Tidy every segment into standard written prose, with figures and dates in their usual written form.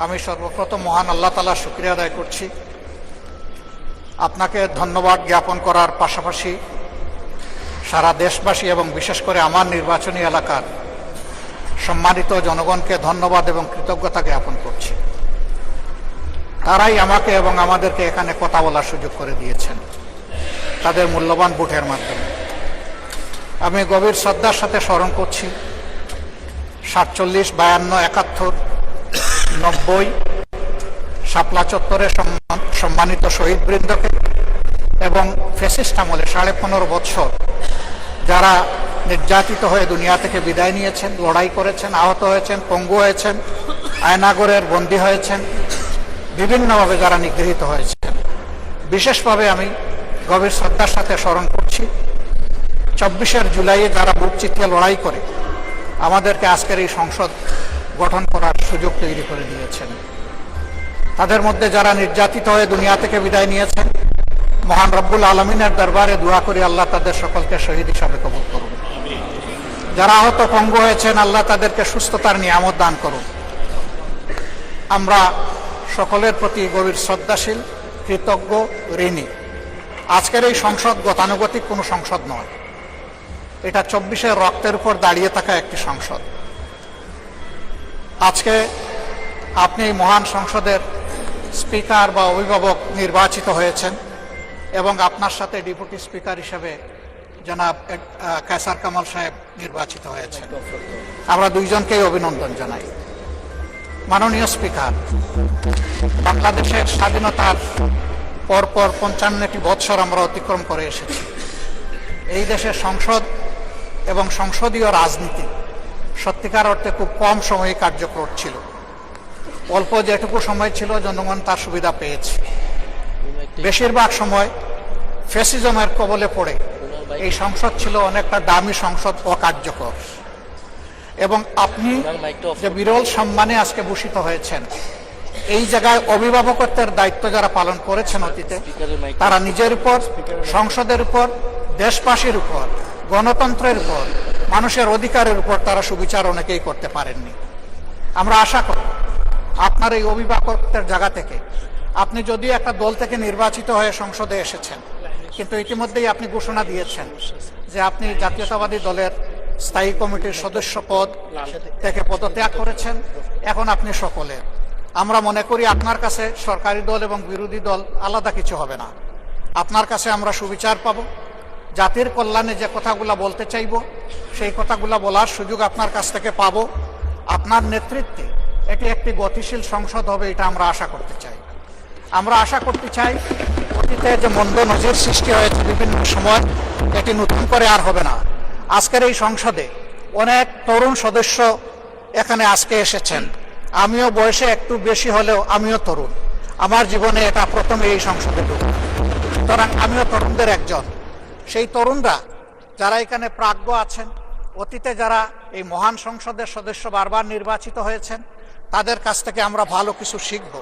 আমি সর্বপ্রথম মহান আল্লাহ তাআলার শুকরিয়া আদায় করছি। আপনাকে ধন্যবাদ জ্ঞাপন করার পাশাপাশি সারা দেশবাসী এবং বিশেষ করে আমার নির্বাচনী এলাকার সম্মানিত জনগণকে ধন্যবাদ এবং কৃতজ্ঞতা জ্ঞাপন করছি। তারাই আমাকে এবং আমাদেরকে এখানে কথা বলার সুযোগ করে দিয়েছেন তাদের মূল্যবান ভোটের মাধ্যমে। আমি গভীর শ্রদ্ধার সাথে স্মরণ করছি 47, 52, 71, 90 শাপলা চত্বরে সম্মানিত শহীদবৃন্দকে এবং ফ্যাসিস্ট আমলে 15.5 বছর যারা নির্যাতিত হয়ে দুনিয়া থেকে বিদায় নিয়েছেন, লড়াই করেছেন, আহত হয়েছেন, পঙ্গু হয়েছেন, আয়নাগরের বন্দী হয়েছেন, বিভিন্নভাবে যারা নিগৃহীত হয়েছেন, বিশেষভাবে আমি গভীর শ্রদ্ধার সাথে স্মরণ করছি 24 জুলাইয়ে যারা বুক চিতিয়ে লড়াই করে আমাদেরকে আজকের এই সংসদ গঠন করার সুযোগ তৈরি করে দিয়েছেন। তাদের মধ্যে যারা নির্যাতিত হয়ে দুনিয়া থেকে বিদায় নিয়েছেন, মহান রব্বুল আলমিনের দরবারে দোয়া করি আল্লাহ তাদের সকলকে শহীদ হিসাবে কবুল করুন। যারা আহত পঙ্গু হয়েছেন আল্লাহ তাদেরকে সুস্থতার নিয়ামত দান করুন। আমরা সকলের প্রতি গভীর শ্রদ্ধাশীল, কৃতজ্ঞ, ঋণী। আজকের এই সংসদ গতানুগতিক কোনো সংসদ নয়, এটা 24 রক্তের উপর দাঁড়িয়ে থাকা একটি সংসদ। আজকে আপনি এই মহান সংসদের স্পিকার বা অভিভাবক নির্বাচিত হয়েছেন এবং আপনার সাথে ডেপুটি স্পিকার হিসেবে জনাব কায়সার কামাল সাহেব নির্বাচিত হয়েছেন। আমরা দুইজনকেই অভিনন্দন জানাই। মাননীয় স্পিকার, বাংলাদেশের স্বাধীনতার পরপর 55টি বৎসর আমরা অতিক্রম করে এসেছি। এই দেশের সংসদ এবং সংসদীয় রাজনীতি সত্যিকার অর্থে খুব কম সময়ে কার্যকর ছিল। অল্প যেটুকু সময় ছিল জনগণ তার সুবিধা পেয়েছে। বেশিরভাগ সময় ফ্যাসিজমের কবলে পড়ে এই সংসদ ছিল অনেকটা দামি সংসদ, অকার্যকর। এবং আপনি যে বিরল সম্মানে আজকে ভূষিত হয়েছেন, এই জায়গায় অভিভাবকত্বের দায়িত্ব যারা পালন করেছেন অতীতে, তারা নিজের উপর, সংসদের উপর, দেশবাসীর উপর, গণতন্ত্রের উপর, মানুষের অধিকারের উপর তারা সুবিচার অনেকেই করতে পারেননি। আমরা আশা করি আপনার এই অভিভাবকত্বের জায়গা থেকে, আপনি যদিও একটা দল থেকে নির্বাচিত হয়ে সংসদে এসেছেন, কিন্তু ইতিমধ্যেই আপনি ঘোষণা দিয়েছেন যে আপনি জাতীয়তাবাদী দলের স্থায়ী কমিটির সদস্য পদ থেকে পদত্যাগ করেছেন। এখন আপনি সকলের, আমরা মনে করি আপনার কাছে সরকারি দল এবং বিরোধী দল আলাদা কিছু হবে না। আপনার কাছে আমরা সুবিচার পাব, জাতির কল্যাণে যে কথাগুলো বলতে চাইব সেই কথাগুলো বলার সুযোগ আপনার কাছ থেকে পাব। আপনার নেতৃত্বে এটি একটি গতিশীল সংসদ হবে, এটা আমরা আশা করতে চাই। আমরা আশা করতে চাই অতীতে যে মন্দ নজির সৃষ্টি হয়েছে বিভিন্ন সময়, এটি নতুন করে আর হবে না। আজকের এই সংসদে অনেক তরুণ সদস্য এখানে আজকে এসেছেন। আমিও বয়সে একটু বেশি হলেও আমিও তরুণ। আমার জীবনে এটা প্রথম এই সংসদে ঢুকে, সুতরাং আমিও তরুণদের একজন। সেই তরুণরা যারা এখানে প্রাজ্ঞ আছেন, অতীতে যারা এই মহান সংসদের সদস্য বারবার নির্বাচিত হয়েছেন, তাদের কাছ থেকে আমরা ভালো কিছু শিখব।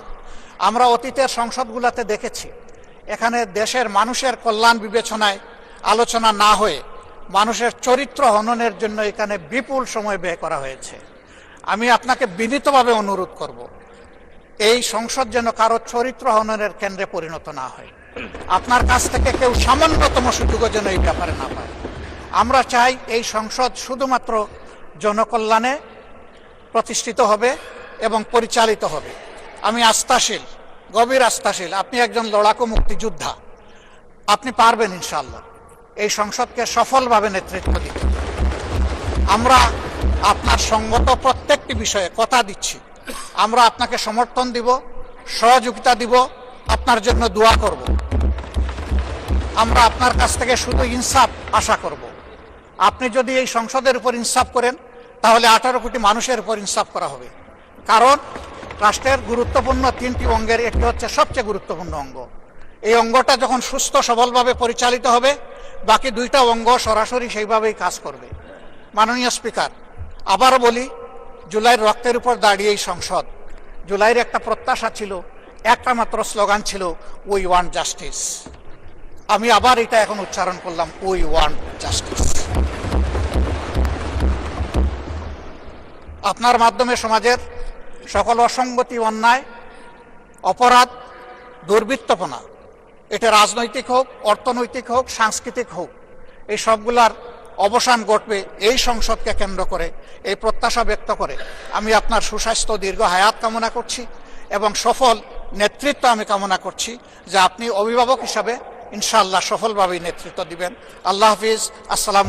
আমরা অতীতের সংসদগুলোতে দেখেছি এখানে দেশের মানুষের কল্যাণ বিবেচনায় আলোচনা না হয়ে মানুষের চরিত্র হননের জন্য এখানে বিপুল সময় ব্যয় করা হয়েছে। আমি আপনাকে বিনীতভাবে অনুরোধ করব, এই সংসদ যেন কারো চরিত্র হননের কেন্দ্রে পরিণত না হয়। আপনার কাছ থেকে কেউ সামান্যতম সুযোগও যেন এই ব্যাপারে না পায়। আমরা চাই এই সংসদ শুধুমাত্র জনকল্যাণে প্রতিষ্ঠিত হবে এবং পরিচালিত হবে। আমি আস্থাশীল, গভীর আস্থাশীল, আপনি একজন লড়াকু মুক্তিযোদ্ধা, আপনি পারবেন ইনশাআল্লাহ এই সংসদকে সফলভাবে নেতৃত্ব দিতে। আমরা আপনার সঙ্গত প্রত্যেকটি বিষয়ে কথা দিচ্ছি, আমরা আপনাকে সমর্থন দিব, সহযোগিতা দিব, আপনার জন্য দোয়া করব। আমরা আপনার কাছ থেকে শুধু ইনসাফ আশা করব। আপনি যদি এই সংসদের উপর ইনসাফ করেন তাহলে 18 কোটি মানুষের উপর ইনসাফ করা হবে। কারণ রাষ্ট্রের গুরুত্বপূর্ণ 3টি অঙ্গের একটি হচ্ছে সবচেয়ে গুরুত্বপূর্ণ অঙ্গ। এই অঙ্গটা যখন সুস্থ সবলভাবে পরিচালিত হবে, বাকি 2টা অঙ্গ সরাসরি সেইভাবেই কাজ করবে। মাননীয় স্পিকার, আবারও বলি, জুলাইয়ের রক্তের উপর দাঁড়িয়ে এই সংসদ, জুলাইয়ের একটা প্রত্যাশা ছিল, একটা মাত্র স্লোগান ছিল, উই ওয়ান্ট জাস্টিস। আমি আবার এটা এখন উচ্চারণ করলাম, উই ওয়ান্ট জাস্টিস। আপনার মাধ্যমে সমাজের সকল অসঙ্গতি, অন্যায়, অপরাধ, দুর্বৃত্তপনা, এটা রাজনৈতিক হোক, অর্থনৈতিক হোক, সাংস্কৃতিক হোক, এই সবগুলার অবসান ঘটবে এই সংসদকে কেন্দ্র করে। এই প্রত্যাশা ব্যক্ত করে আমি আপনার সুস্বাস্থ্য, দীর্ঘ হায়াত কামনা করছি এবং সফল নেতৃত্ব আমি কামনা করছি, যে আপনি অভিভাবক হিসাবে ইনশাআল্লাহ সফলভাবে নেতৃত্ব দিবেন। আল্লাহ হাফিজ। আসসালামু